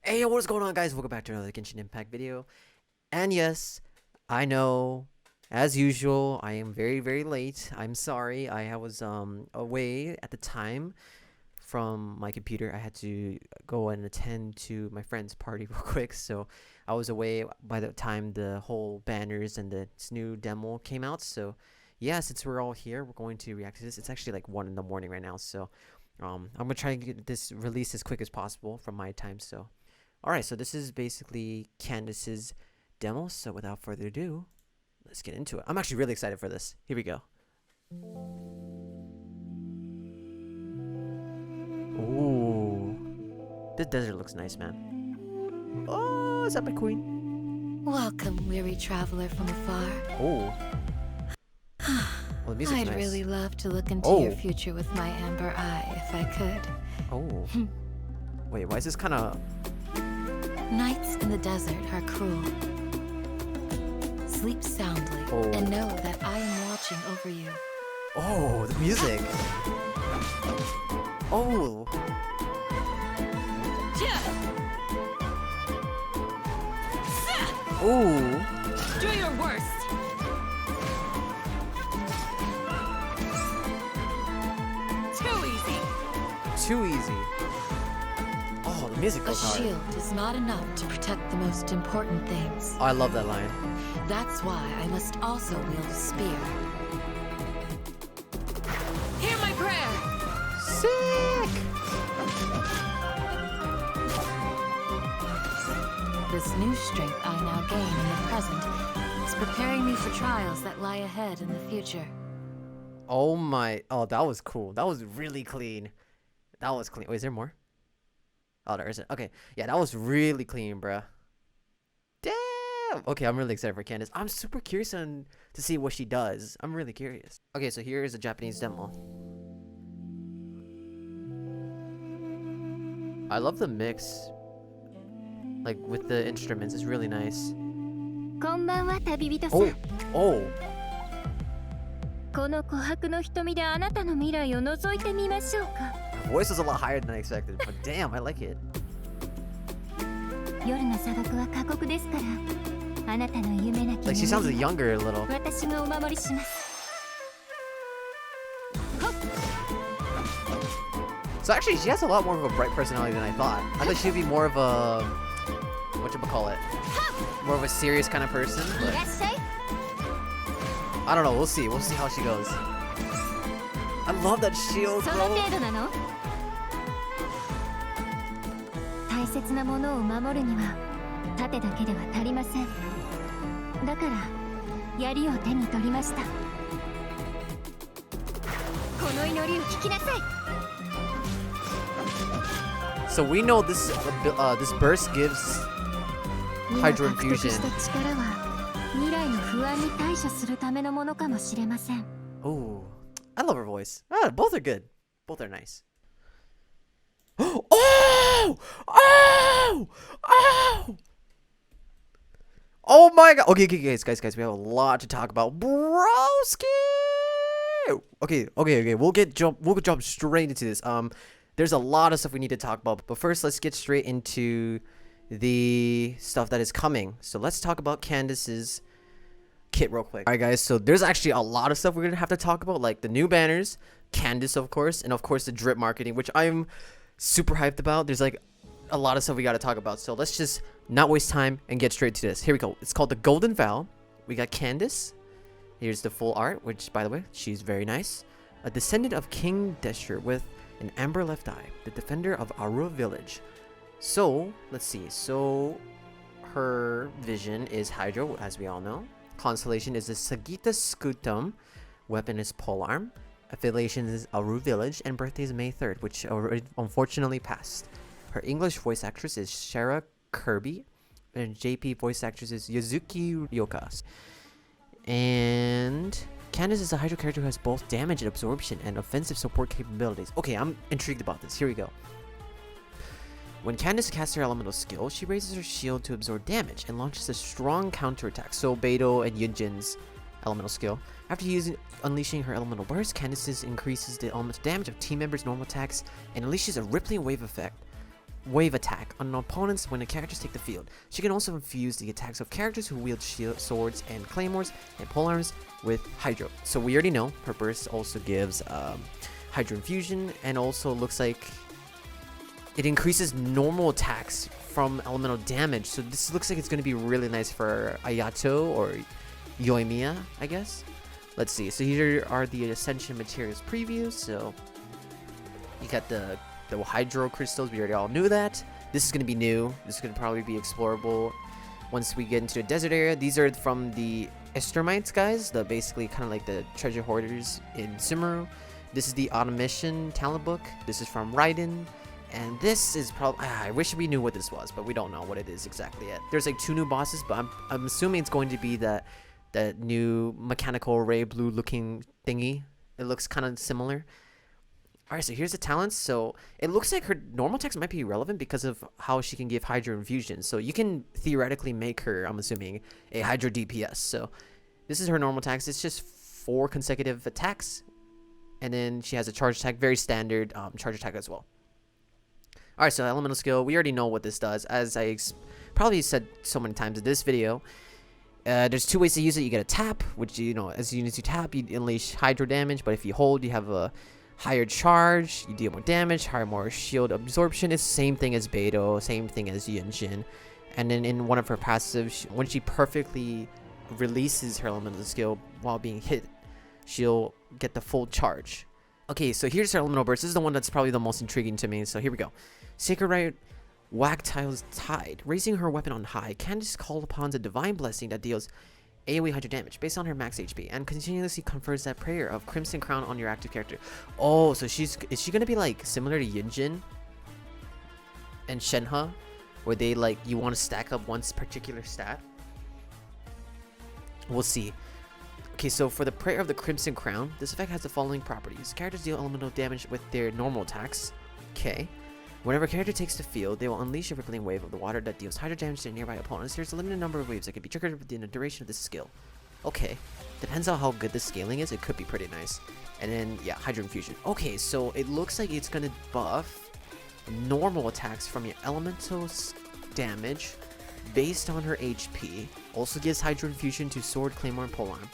Hey, what is going on, guys? Welcome back to another Genshin Impact video. And yes, I know, as usual, I am very late. I'm sorry. I was away at the time from my computer. I had to go and attend to my friend's party real quick, so I was away by the time the whole banners and this new demo came out. So yeah, since we're all here, we're going to react to this. It's actually like 1 in the morning right now, so I'm gonna try and get this released as quick as possible from my time. So alright, so this is basically Candace's demo, so without further ado, let's get into it. I'm actually really excited for this. Here we go. Ooh. This desert looks nice, man. Oh, is that my queen? Welcome, weary traveler from afar. Oh. Well, the music's I'd nice. really love to look into your future with my amber eye if I could. Oh. Wait, why is this kind of... Nights in the desert are cruel. Sleep soundly and know that I am watching over you. Oh, the music. Oh. Ooh. Do your worst. Too easy. Too easy. Oh, the music A goes hard. shield is not enough to protect the most important things. Oh, I love that line. That's why I must also wield a spear. Hear my prayer! Sick! This new strength I now gain in the present is preparing me for trials that lie ahead in the future. Oh my... Oh, that was cool. That was really clean. That was clean. Wait, is there more? Oh, there isn't. Okay. Yeah, that was really clean, bruh. Damn! Okay, I'm really excited for Candace. I'm super curious to see what she does. I'm really curious. Okay, so here is a Japanese demo. I love the mix. Like, with the instruments. It's really nice. こんばんは、旅人さん。 Oh! Oh! この琥珀の瞳であなたの未来を覗いてみましょうか。 Her voice was a lot higher than I expected, but damn, I like it. 夜の砂漠は過酷ですから、あなたの夢なき Like, she sounds younger a little. 私がお守りします。 So actually, she has a lot more of a bright personality than I thought. I thought she'd be more of a... whatchamacallit? More of a serious kind of person, い but らっしゃい。 I don't know. We'll see. We'll see how she goes. I love that shield, その bro. 程度なの？大切なものを守るには盾だけでは足りません。だから槍を手に取りました。この祈りを聞きなさい。 So we know this burst gives Hydro 今獲得 Infusion. した力は未来の不安に対処するためのものかもしれません。 Oh, I love her voice. Ah, both are good. Both are nice. Oh! Oh! Oh! Oh my god. Okay, guys. We have a lot to talk about. Broski! Okay. We'll jump straight into this. There's a lot of stuff we need to talk about, but first let's get straight into the stuff that is coming. So let's talk about Candace's kit real quick. Alright guys, so there's actually a lot of stuff we're gonna have to talk about, like the new banners, Candace of course, and of course the drip marketing, which I'm super hyped about. There's like a lot of stuff we gotta talk about, so let's just not waste time and get straight to this. Here we go. It's called the Golden Vow. We got Candace. Here's the full art, which by the way, she's very nice. A descendant of King Desher with an amber left eye, the defender of Arua village. So let's see. So her vision is Hydro, as we all know. Constellation is the Sagita Scutum. Weapon is Polearm. Affiliation is Aru Village, and birthday is May 3rd, which unfortunately passed. Her English voice actress is Shara Kirby, and JP voice actress is Yuzuki Ryoka. And Candace is a Hydro character who has both damage and absorption and offensive support capabilities. Okay, I'm intrigued about this. Here we go. When Candace casts her elemental skill, she raises her shield to absorb damage and launches a strong counterattack. So Beidou and Yunjin's elemental skill. After unleashing her elemental burst, Candace increases the elemental damage of team members' normal attacks and unleashes a rippling wave effect. wave attack on opponents when the characters take the field. She can also infuse the attacks of characters who wield swords and claymores and polearms with Hydro. So we already know her burst also gives Hydro infusion, and also looks like it increases normal attacks from elemental damage. So this looks like it's going to be really nice for Ayato or Yoimiya, I guess. Let's see. So here are the Ascension materials previews. So you got the Hydro crystals. We already all knew that. This is going to be new. This is going to probably be explorable once we get into the desert area. These are from the Estermites, guys. The basically kind of like the treasure hoarders in Sumeru. This is the Automation talent book. This is from Raiden. And this is probably... I wish we knew what this was, but we don't know what it is exactly yet. There's like 2 new bosses, but I'm assuming it's going to be that new mechanical ray blue looking thingy. It looks kind of similar. Alright, so here's the talents. So it looks like her normal attacks might be relevant because of how she can give Hydro infusion. So you can theoretically make her, I'm assuming, a Hydro DPS. So this is her normal attacks. It's just 4 consecutive attacks. And then she has a charge attack, very standard charge attack as well. Alright, so elemental skill, we already know what this does. As I probably said so many times in this video, there's 2 ways to use it. You get a tap, which, you know, as soon as you tap, you unleash Hydro damage. But if you hold, you have a higher charge, you deal more damage, more shield absorption. It's the same thing as Beidou, same thing as Yunjin. And then in one of her passives, when she perfectly releases her elemental skill while being hit, she'll get the full charge. Okay, so here's her elemental burst. This is the one that's probably the most intriguing to me. So here we go. Sacred Rite Wagtail's Tide. Raising her weapon on high, Candace called upon the divine blessing that deals AoE Hydro damage based on her max HP and continuously confers that prayer of Crimson Crown on your active character. Oh, so is she gonna be like similar to Yunjin and Shenhe, where they like you want to stack up one particular stat? We'll see. Okay, so for the prayer of the Crimson Crown, this effect has the following properties. Characters deal elemental damage with their normal attacks. Okay. Whenever a character takes the field, they will unleash a rippling wave of the water that deals Hydro damage to nearby opponents. There's a limited number of waves that can be triggered within the duration of this skill. Okay. Depends on how good the scaling is. It could be pretty nice. And then, yeah, Hydro Infusion. Okay, so it looks like it's going to buff normal attacks from your elemental damage based on her HP. Also gives Hydro Infusion to Sword, Claymore, and Polearm.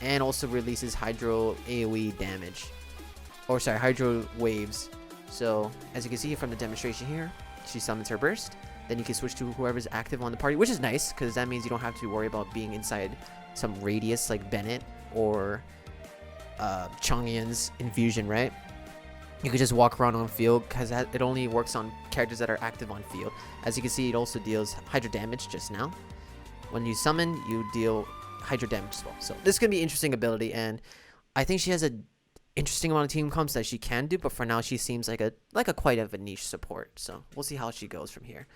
And also releases Hydro AoE damage. Or sorry, Hydro waves. So, as you can see from the demonstration here, she summons her burst. Then you can switch to whoever's active on the party, which is nice, because that means you don't have to worry about being inside some radius like Bennett or Chongyun's infusion, right? You can just walk around on field, because it only works on characters that are active on field. As you can see, it also deals Hydro damage just now. When you summon, you deal Hydro damage as well. So, this is going to be an interesting ability, and I think she has a interesting amount of team comps that she can do, but for now she seems like a quite of a niche support. So we'll see how she goes from here.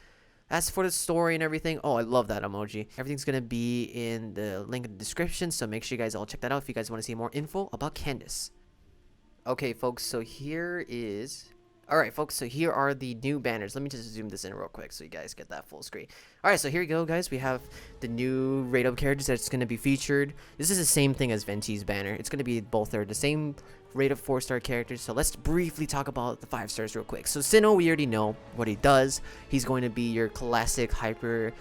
As for the story and everything, oh, I love that emoji. Everything's gonna be in the link in the description, so make sure you guys all check that out if you guys want to see more info about Candace. Okay, folks, so here is... Alright, folks, so here are the new banners. Let me just zoom this in real quick so you guys get that full screen. Alright, so here you go, guys. We have the new rate-up characters that's going to be featured. This is the same thing as Venti's banner. It's going to be both the same rate of 4-star characters. So let's briefly talk about the 5 stars real quick. So Sinnoh, we already know what he does. He's going to be your classic hyper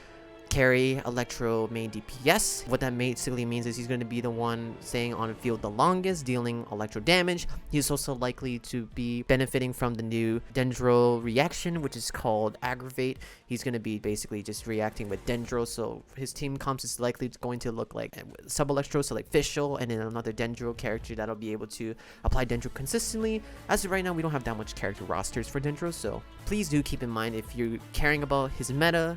carry electro main DPS. What that basically means is he's going to be the one staying on the field the longest, dealing electro damage. He's also likely to be benefiting from the new Dendro reaction, which is called Aggravate. He's going to be basically just reacting with Dendro, so his team comps is likely going to look like sub-electro, so like Fischl, and then another Dendro character that'll be able to apply Dendro consistently. As of right now, we don't have that much character rosters for Dendro, so please do keep in mind if you're caring about his meta,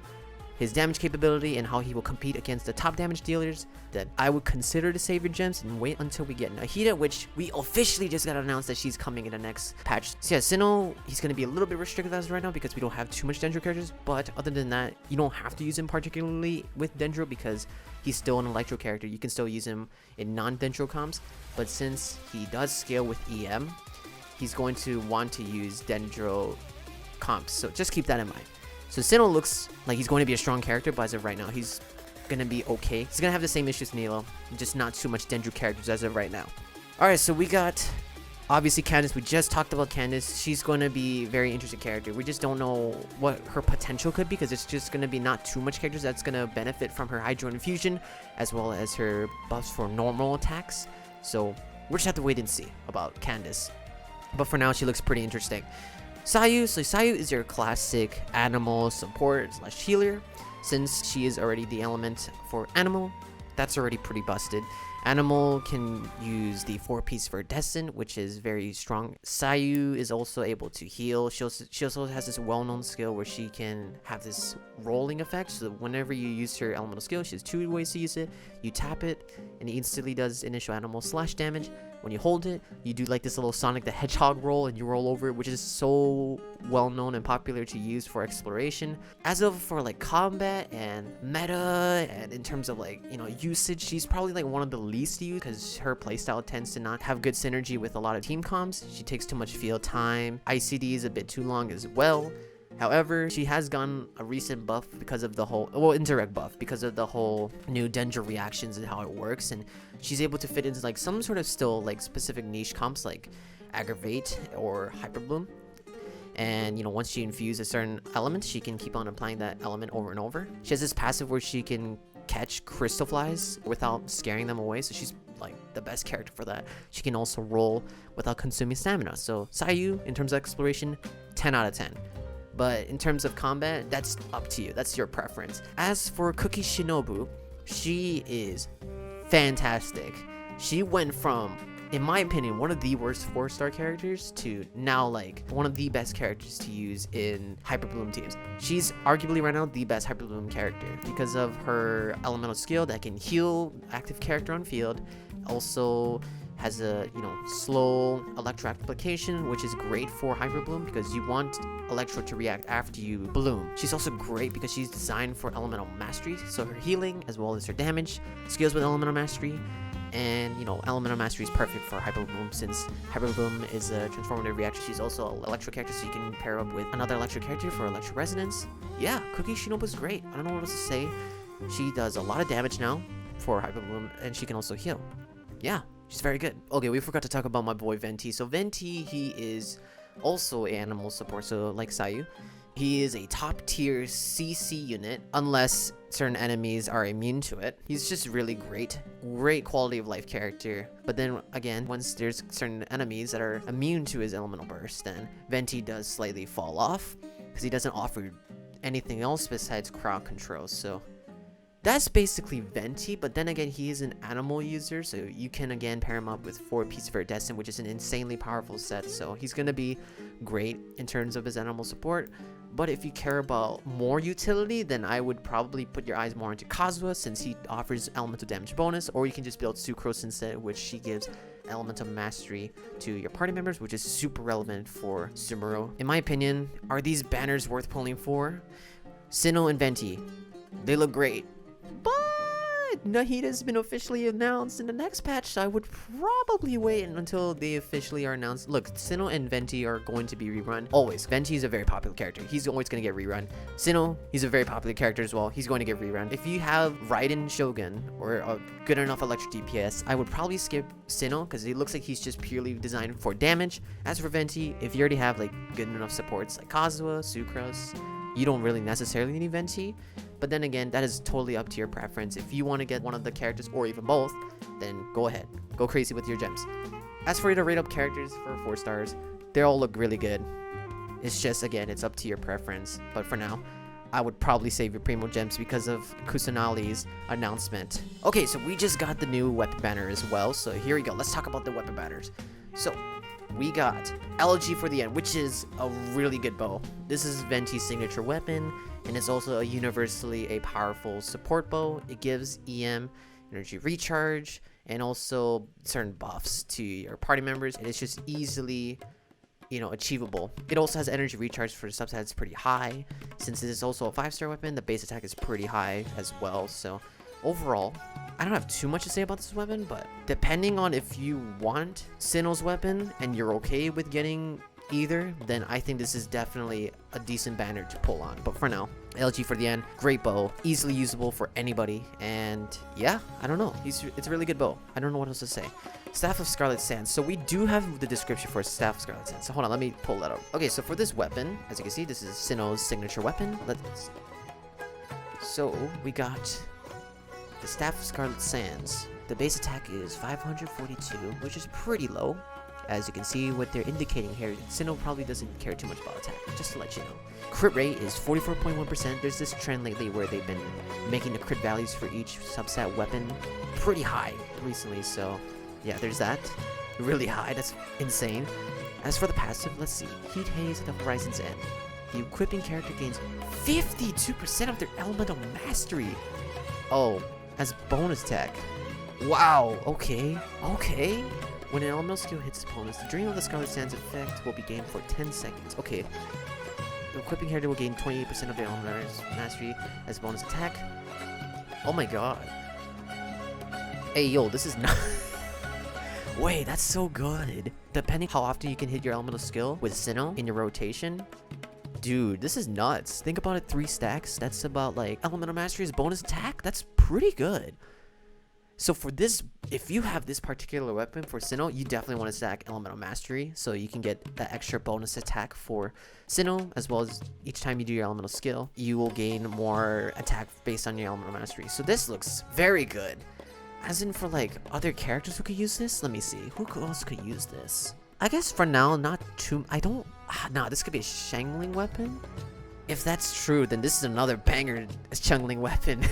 his damage capability, and how he will compete against the top damage dealers, that I would consider to save your gems and wait until we get Nahida, which we officially just got announced that she's coming in the next patch. So yeah, Sinnoh, he's going to be a little bit restricted as of right now because we don't have too much Dendro characters, but other than that, you don't have to use him particularly with Dendro because he's still an electro character. You can still use him in non-Dendro comps, but since he does scale with EM, he's going to want to use Dendro comps, so just keep that in mind. So Sinnoh looks like he's going to be a strong character, but as of right now, he's going to be okay. He's going to have the same issues as Nilo, just not too much Dendro characters as of right now. Alright, so we got Obviously, Candace, we just talked about Candace. She's going to be a very interesting character. We just don't know what her potential could be because it's just going to be not too much characters that's going to benefit from her Hydro Infusion as well as her buffs for normal attacks. So we'll just have to wait and see about Candace. But for now, she looks pretty interesting. Sayu. So Sayu is your classic animal support slash healer. Since she is already the element for animal, that's already pretty busted. Animal can use the 4-piece Verdescent, which is very strong. Sayu is also able to heal. She also has this well-known skill where she can have this rolling effect. So whenever you use her elemental skill, she has 2 ways to use it. You tap it, and it instantly does initial animal slash damage. When you hold it, you do like this little Sonic the Hedgehog roll, and you roll over it, which is so well-known and popular to use for exploration. As of for like combat and meta, and in terms of like, you know, usage, she's probably like one of the least used because her playstyle tends to not have good synergy with a lot of team comps. She takes too much field time. ICD is a bit too long as well. However, she has gotten a recent buff because of the whole, well, indirect buff because of the whole new danger reactions and how it works, and she's able to fit into like some sort of still like specific niche comps like Aggravate or Hyper Bloom. And you know, once she infuses a certain element, she can keep on applying that element over and over. She has this passive where she can catch crystal flies without scaring them away, so she's like the best character for that. She can also roll without consuming stamina. So Sayu, in terms of exploration, 10 out of 10. But in terms of combat, that's up to you. That's your preference. As for Cookie Shinobu, she is fantastic. She went from, in my opinion, one of the worst 4-star characters to now like one of the best characters to use in Hyper Bloom teams. She's arguably right now the best Hyper Bloom character because of her elemental skill that can heal active character on field. Also has a, you know, slow electro application, which is great for Hyper Bloom because you want electro to react after you bloom. She's also great because she's designed for elemental mastery, so her healing as well as her damage skills with elemental mastery. And you know, elemental mastery is perfect for Hyper Bloom since Hyper Bloom is a transformative reaction. She's also an electro character, so you can pair up with another electro character for electro resonance. Yeah, Cookie Shinobu's great. I don't know what else to say. She does a lot of damage now for Hyper Bloom, and she can also heal. Yeah, she's very good. Okay, we forgot to talk about my boy Venti. So Venti, he is also an animal support, so like Sayu. He is a top tier CC unit, unless certain enemies are immune to it. He's just really great quality of life character. But then again, once there's certain enemies that are immune to his elemental burst, then Venti does slightly fall off because he doesn't offer anything else besides crowd control. So that's basically Venti, but then again, he is an animal user, so you can again pair him up with 4-piece Verdescent, which is an insanely powerful set, so he's gonna be great in terms of his animal support. But if you care about more utility, then I would probably put your eyes more into Kazuha, since he offers elemental damage bonus, or you can just build Sucrose instead, which she gives elemental mastery to your party members, which is super relevant for Sumuro. In my opinion, are these banners worth pulling for? Sinnoh and Venti, they look great. But Nahida's been officially announced in the next patch, so I would probably wait until they officially are announced. Look, Sinnoh and Venti are going to be rerun. Always. Venti is a very popular character. He's always going to get rerun. Sinnoh, he's a very popular character as well. He's going to get rerun. If you have Raiden Shogun or a good enough electric DPS, I would probably skip Sinnoh because it looks like he's just purely designed for damage. As for Venti, if you already have like good enough supports like Kazuha, Sucrose, you don't really necessarily need Venti. But then again, that is totally up to your preference. If you want to get one of the characters or even both, then go ahead. Go crazy with your gems. As for you to rate up characters for 4 stars, they all look really good. It's just, again, it's up to your preference. But for now, I would probably save your Primo Gems because of Kusanali's announcement. Okay, so we just got the new weapon banner as well. So here we go. Let's talk about the weapon banners. So we got LG for the end, which is a really good bow. This is Venti's signature weapon, and it's also a universally a powerful support bow. It gives EM, energy recharge, and also certain buffs to your party members, and it's just easily, you know, achievable. It also has energy recharge for substats that's pretty high. Since it is also a 5-star weapon, the base attack is pretty high as well. So overall, I don't have too much to say about this weapon, but depending on if you want Sinnoh's weapon and you're okay with getting either, then I think this is definitely a decent banner to pull on. But for now, LG for the end, great bow, easily usable for anybody, and yeah, I don't know, it's a really good bow. I don't know what else to say. Staff of Scarlet Sands. So we do have the description for Staff of Scarlet Sands. So hold on, let me pull that up. Okay, so for this weapon, as you can see, this is Sinnoh's signature weapon. So we got the Staff of Scarlet Sands. The base attack is 542, which is pretty low. As you can see, what they're indicating here, Sinnoh probably doesn't care too much about attack, just to let you know. Crit rate is 44.1%. There's this trend lately where they've been making the crit values for each subset weapon pretty high recently, so yeah, there's that. Really high, that's insane. As for the passive, let's see. Heat Haze at the Horizon's End. The equipping character gains 52% of their elemental mastery. Oh, as bonus tech. Wow, okay. When an elemental skill hits opponents, the Dream of the Scarlet Sands effect will be gained for 10 seconds. Okay. The equipping character will gain 28% of their elemental mastery as bonus attack. Oh my god. Hey, yo, this is not... Wait, that's so good. Depending how often you can hit your elemental skill with Sinnoh in your rotation, dude, this is nuts. Think about it, 3 stacks. That's about like elemental mastery as bonus attack. That's pretty good. So for this, if you have this particular weapon for Sinnoh, you definitely want to stack elemental mastery so you can get that extra bonus attack for Sinnoh, as well as each time you do your elemental skill, you will gain more attack based on your elemental mastery. So this looks very good. As in for like other characters who could use this, let me see. Who else could use this? I guess for now, not too... Nah, this could be a Shangling weapon. If that's true, then this is another banger Shangling weapon.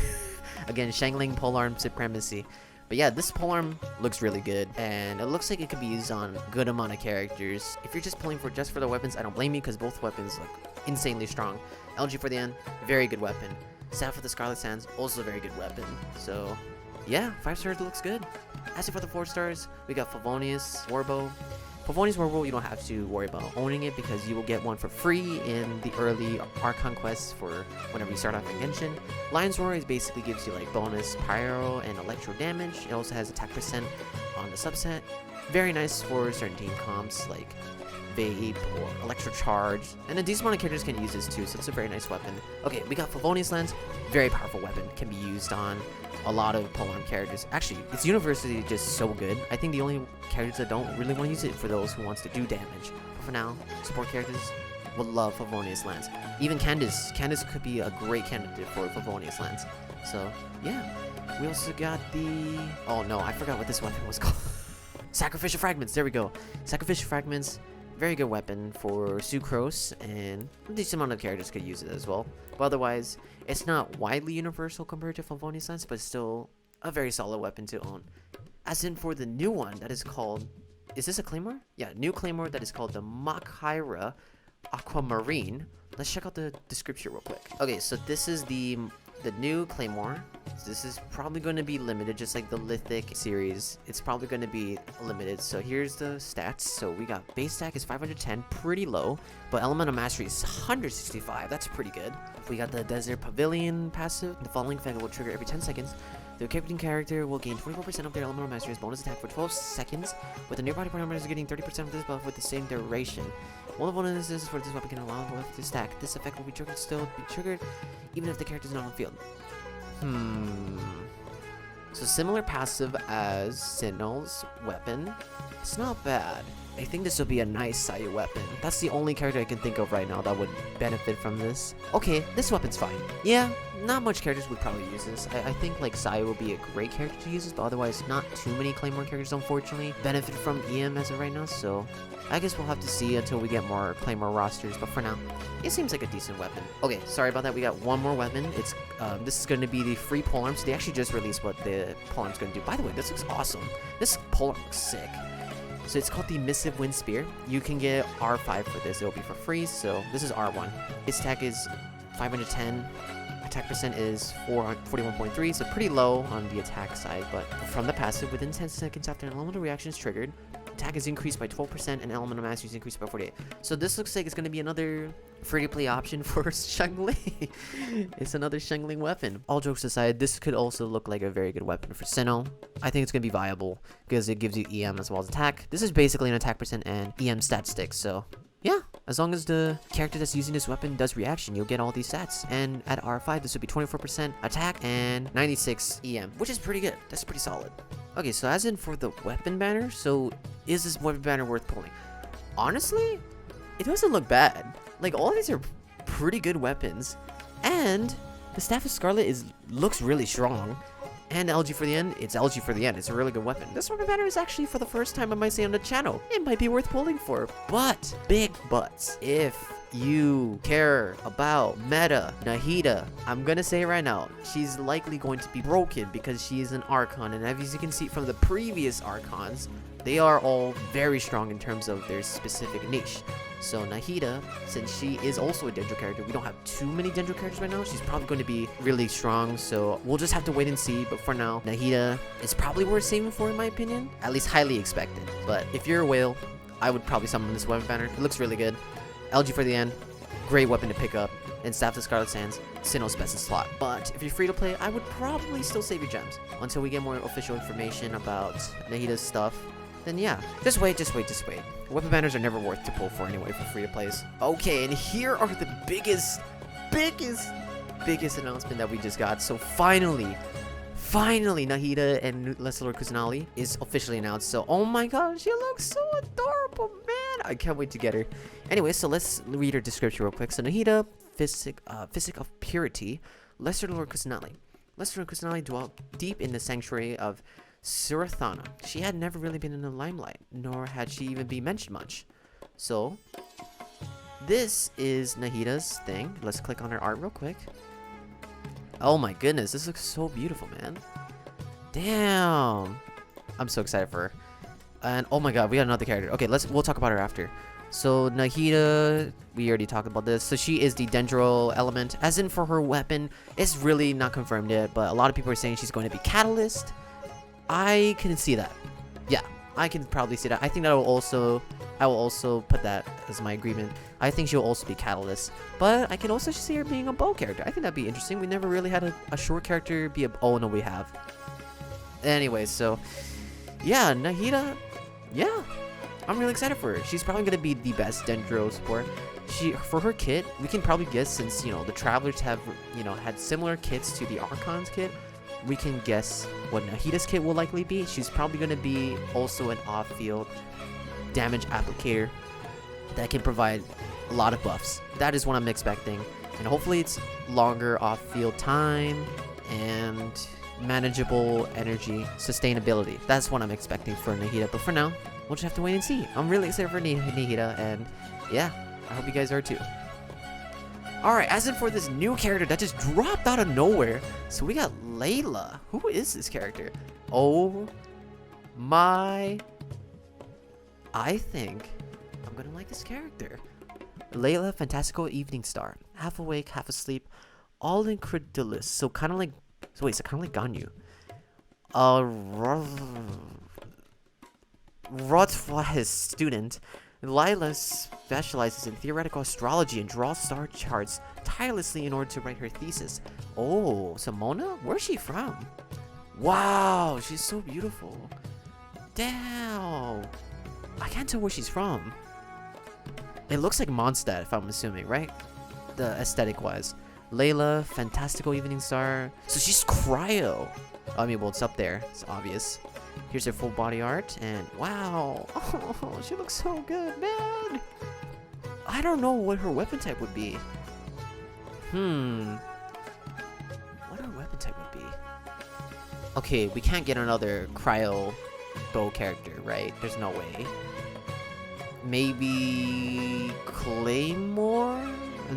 Again, Shangling Polearm Supremacy. But yeah, this polearm looks really good, and it looks like it could be used on a good amount of characters. If you're just pulling for just for the weapons, I don't blame you, because both weapons look insanely strong. LG for the end, very good weapon. Staff of the Scarlet Sands, also very good weapon. So yeah, 5 stars looks good. As for the 4 stars, we got Favonius Warbow. Favonius Warbow, you don't have to worry about owning it because you will get one for free in the early Archon quests for whenever you start off in Genshin. Lion's Roar basically gives you like bonus pyro and electro damage. It also has attack percent on the subset. Very nice for certain team comps like Vape or Electro Charge. And a decent amount of characters can use this too, so it's a very nice weapon. Okay, we got Favonius Lens. Very powerful weapon. Can be used on a lot of POLEARM characters. Actually, its universally just so good. I think the only characters that don't really want to use it for those who wants to do damage. But for now, support characters would love Favonius Lens. Even Candace. Candace could be a great candidate for Favonius Lens. So, yeah. We also got the... Oh no, I forgot what this weapon was called. Sacrificial Fragments. There we go. Sacrificial Fragments. Very good weapon for Sucrose, and a decent amount of characters could use it as well. But otherwise, it's not widely universal compared to Favonius Lens, but still a very solid weapon to own. As in for the new one that is called... Is this a Claymore? Yeah, new Claymore that is called the miHoYo Aquamarine. Let's check out the description real quick. Okay, so this is the new Claymore. This is probably going to be limited, just like the Lithic series. It's probably going to be limited. So here's the stats. So we got base attack is 510, pretty low, but elemental mastery is 165. That's pretty good. We got the Desert Pavilion passive. The following effect will trigger every 10 seconds. The equipping character will gain 24% of their elemental mastery as bonus attack for 12 seconds, with the nearby party members getting 30% of this buff with the same duration. One of the bonuses for this weapon can allow both to stack. This effect will be triggered even if the character is not on field. So similar passive as Sinnoh's weapon. It's not bad. I think this would be a nice Sayu weapon. That's the only character I can think of right now that would benefit from this. Okay, this weapon's fine. Yeah, not much characters would probably use this. I think like Sayu would be a great character to use this, but otherwise not too many Claymore characters unfortunately benefit from EM as of right now, so I guess we'll have to see until we get more Claymore rosters, but for now, it seems like a decent weapon. Okay, sorry about that, we got one more weapon. It's this is going to be the free polearm, so they actually just released what the polearm's going to do. By the way, this looks awesome. This polearm looks sick. So it's called the Missive Wind Spear. You can get R5 for this. It'll be for free. So this is R1. Its attack is 510. Attack percent is 41.3, so pretty low on the attack side. But from the passive, within 10 seconds after an elemental reaction is triggered, attack is increased by 12% and elemental mastery is increased by 48. So this looks like it's going to be another free-to-play option for Shangling. It's another Shangling weapon. All jokes aside, this could also look like a very good weapon for Sinnoh. I think it's going to be viable because it gives you EM as well as attack. This is basically an attack percent and EM stat stick, so yeah, as long as the character that's using this weapon does reaction, you'll get all these stats. And at R5, this would be 24% attack and 96 EM, which is pretty good. That's pretty solid. Okay, so as in for the weapon banner, so is this weapon banner worth pulling? Honestly, it doesn't look bad. Like, all these are pretty good weapons. And the Staff of Scarlet looks really strong. And LG for the end, it's LG for the end. It's a really good weapon. This weapon banner is actually, for the first time I might say on the channel, it might be worth pulling for. But, big buts. If you care about meta Nahida, I'm gonna say it right now, she's likely going to be broken because she is an Archon. And as you can see from the previous Archons, they are all very strong in terms of their specific niche. So Nahida, since she is also a Dendro character, we don't have too many Dendro characters right now. She's probably going to be really strong, so we'll just have to wait and see. But for now, Nahida is probably worth saving for, in my opinion. At least highly expected. But if you're a whale, I would probably summon this weapon banner. It looks really good. LG for the end, great weapon to pick up. And Staff of Scarlet Sands, Sinnoh's best in slot. But if you're free to play, I would probably still save your gems until we get more official information about Nahida's stuff. Then yeah, just wait. Weapon banners are never worth to pull for anyway for free to plays. Okay, and here are the biggest announcement that we just got. So finally, Nahida and Leslie Lord Kusanali is officially announced. So, oh my gosh, she looks so adorable, man. I can't wait to get her. Anyway, so let's read her description real quick. So Nahida, Physic of Purity, Lesser Lord Kusanali. Lesser Lord Kusanali dwelt deep in the sanctuary of Surathana. She had never really been in the limelight, nor had she even been mentioned much. So, this is Nahida's thing. Let's click on her art real quick. Oh my goodness, this looks so beautiful, man. Damn. I'm so excited for her. And oh my god, we got another character. Okay, we'll talk about her after. So Nahida, we already talked about this. So she is the Dendro element. As in for her weapon, it's really not confirmed yet, but a lot of people are saying she's going to be Catalyst. I can see that. Yeah, I can probably see that. I think that I will also put that as my agreement. I think she'll also be Catalyst. But I can also see her being a bow character. I think that'd be interesting. We never really had a short character be a... Oh, no, we have. Anyway, so... Yeah, Nahida... Yeah, I'm really excited for her. She's probably going to be the best Dendro support. For her kit, we can probably guess, since, you know, the Travelers have, you know, had similar kits to the Archon's kit, we can guess what Nahida's kit will likely be. She's probably going to be also an off-field damage applicator that can provide a lot of buffs. That is what I'm expecting. And hopefully it's longer off-field time and manageable energy sustainability. That's what I'm expecting for Nahida. But for now, we'll just have to wait and see. I'm really excited for Nahida, and yeah, I hope you guys are too. Alright, as in for this new character that just dropped out of nowhere. So we got Layla. Who is this character? Oh my... I think I'm gonna like this character. Layla, fantastical evening star. Half awake, half asleep. All incredulous. So kind of like... So wait, so kind of like Ganyu. Rothweiss student. Layla specializes in theoretical astrology and draws star charts tirelessly in order to write her thesis. Oh, so Mona? Where's she from? Wow, she's so beautiful. Damn. I can't tell where she's from. It looks like Mondstadt, if I'm assuming, right? The aesthetic-wise. Layla, fantastical evening star. So she's cryo. I mean, well, it's up there. It's obvious. Here's her full body art, and wow, oh, she looks so good, man. I don't know what her weapon type would be. What her weapon type would be? Okay, we can't get another cryo bow character, right? There's no way. Maybe Claymore?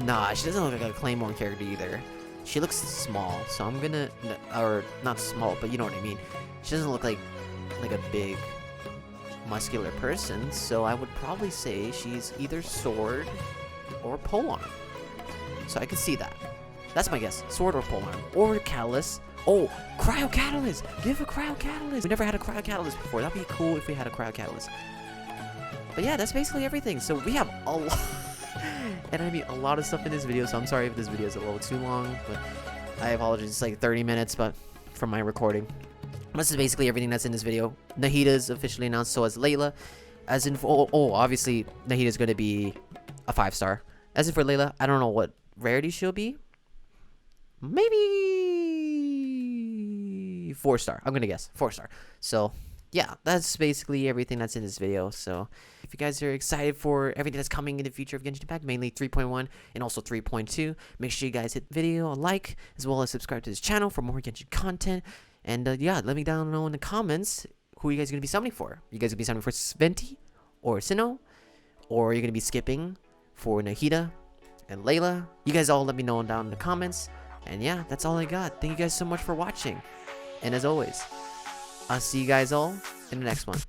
Nah, she doesn't look like a Claymore character either. She looks small, so I'm gonna, or not small, but you know what I mean. She doesn't look like a big muscular person, so I would probably say she's either sword or polearm. So I could see that. That's my guess. Sword or polearm. Or catalyst. Oh, cryo catalyst! Give a cryo catalyst! We never had a cryo catalyst before. That'd be cool if we had a cryo catalyst. But yeah, that's basically everything. So we have a lot and I mean a lot of stuff in this video, so I'm sorry if this video is a little too long, but I apologize. It's like 30 minutes but from my recording. This is basically everything that's in this video. Nahida's officially announced, so as Layla. As in, obviously, Nahida's going to be a 5-star. As for Layla, I don't know what rarity she'll be. Maybe 4-star. I'm gonna guess 4-star. So yeah, that's basically everything that's in this video. So if you guys are excited for everything that's coming in the future of Genshin Impact, mainly 3.1 and also 3.2, make sure you guys hit the video a like, as well as subscribe to this channel for more Genshin content. And yeah, let me down know in the comments who you guys are going to be summoning for. You guys going to be summoning for Venti or Sinnoh? Or you're going to be skipping for Nahida and Layla? You guys all let me know down in the comments. And yeah, that's all I got. Thank you guys so much for watching. And as always, I'll see you guys all in the next one.